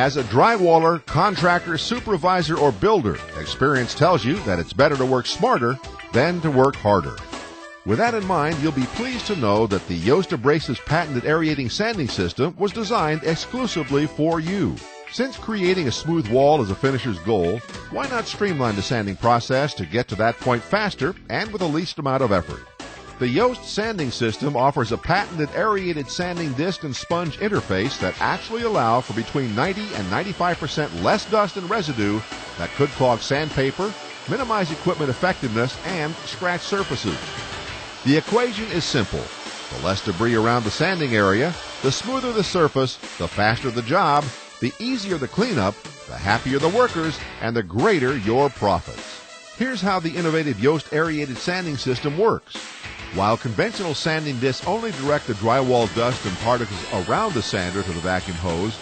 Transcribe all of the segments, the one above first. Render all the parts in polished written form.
As a drywaller, contractor, supervisor, or builder, experience tells you that it's better to work smarter than to work harder. With that in mind, you'll be pleased to know that the Joest Abrasives patented aerating sanding system was designed exclusively for you. Since creating a smooth wall is a finisher's goal, why not streamline the sanding process to get to that point faster and with the least amount of effort? The Joest sanding system offers a patented aerated sanding disc and sponge interface that actually allow for between 90 and 95% less dust and residue that could clog sandpaper, minimize equipment effectiveness, and scratch surfaces. The equation is simple. The less debris around the sanding area, the smoother the surface, the faster the job, the easier the cleanup, the happier the workers, and the greater your profits. Here's how the innovative Joest aerated sanding system works. While conventional sanding discs only direct the drywall dust and particles around the sander to the vacuum hose,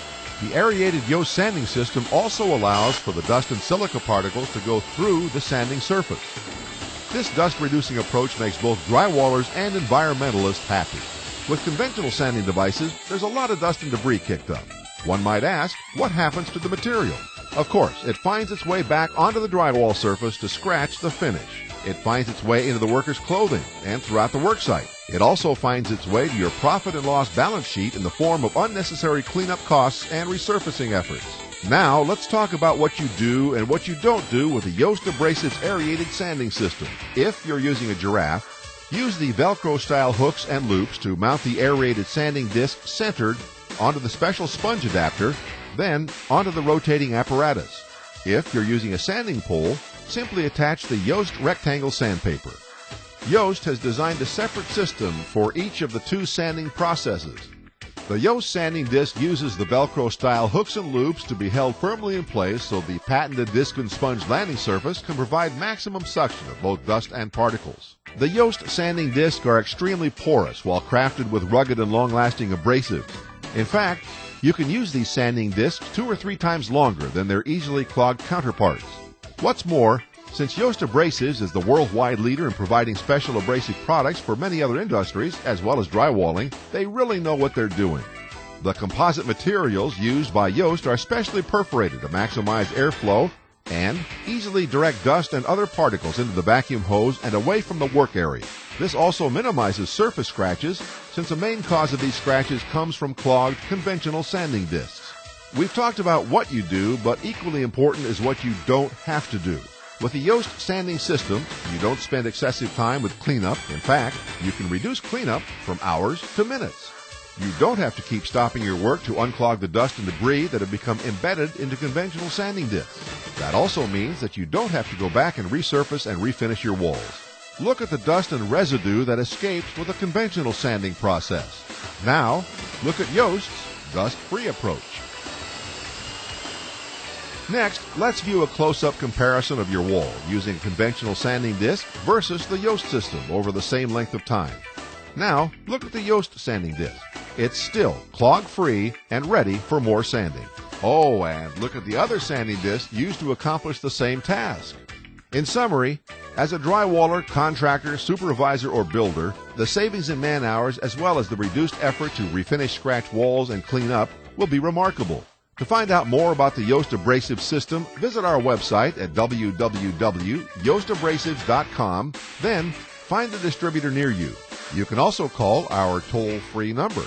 the aerated Joest sanding system also allows for the dust and silica particles to go through the sanding surface. This dust-reducing approach makes both drywallers and environmentalists happy. With conventional sanding devices, there's a lot of dust and debris kicked up. One might ask, what happens to the material? Of course, it finds its way back onto the drywall surface to scratch the finish. It finds its way into the worker's clothing and throughout the worksite. It also finds its way to your profit and loss balance sheet in the form of unnecessary cleanup costs and resurfacing efforts. Now, let's talk about what you do and what you don't do with the Joest Abrasives aerated sanding system. If you're using a giraffe, use the Velcro-style hooks and loops to mount the aerated sanding disc centered onto the special sponge adapter, then onto the rotating apparatus. If you're using a sanding pole, simply attach the Joest rectangle sandpaper. Joest has designed a separate system for each of the two sanding processes. The Joest sanding disc uses the Velcro-style hooks and loops to be held firmly in place so the patented disc and sponge landing surface can provide maximum suction of both dust and particles. The Joest sanding discs are extremely porous while crafted with rugged and long-lasting abrasives. In fact, you can use these sanding discs 2 or 3 times longer than their easily clogged counterparts. What's more, since Joest Abrasives is the worldwide leader in providing special abrasive products for many other industries, as well as drywalling, they really know what they're doing. The composite materials used by Joest are specially perforated to maximize airflow and easily direct dust and other particles into the vacuum hose and away from the work area. This also minimizes surface scratches, since the main cause of these scratches comes from clogged conventional sanding discs. We've talked about what you do, but equally important is what you don't have to do. With the Joest sanding system, you don't spend excessive time with cleanup. In fact, you can reduce cleanup from hours to minutes. You don't have to keep stopping your work to unclog the dust and debris that have become embedded into conventional sanding discs. That also means that you don't have to go back and resurface and refinish your walls. Look at the dust and residue that escapes with a conventional sanding process. Now, look at Joest's dust-free approach. Next, let's view a close-up comparison of your wall using a conventional sanding disc versus the Joest system over the same length of time. Now, look at the Joest sanding disc. It's still clog-free and ready for more sanding. Oh, and look at the other sanding disc used to accomplish the same task. In summary, as a drywaller, contractor, supervisor, or builder, the savings in man-hours as well as the reduced effort to refinish scratched walls and clean up will be remarkable. To find out more about the Joest Abrasives system, visit our website at www.joestabrasives.com, then find a distributor near you. You can also call our toll-free number.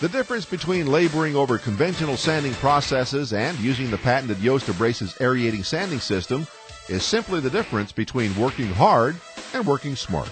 The difference between laboring over conventional sanding processes and using the patented Joest Abrasives aerating sanding system is simply the difference between working hard and working smart.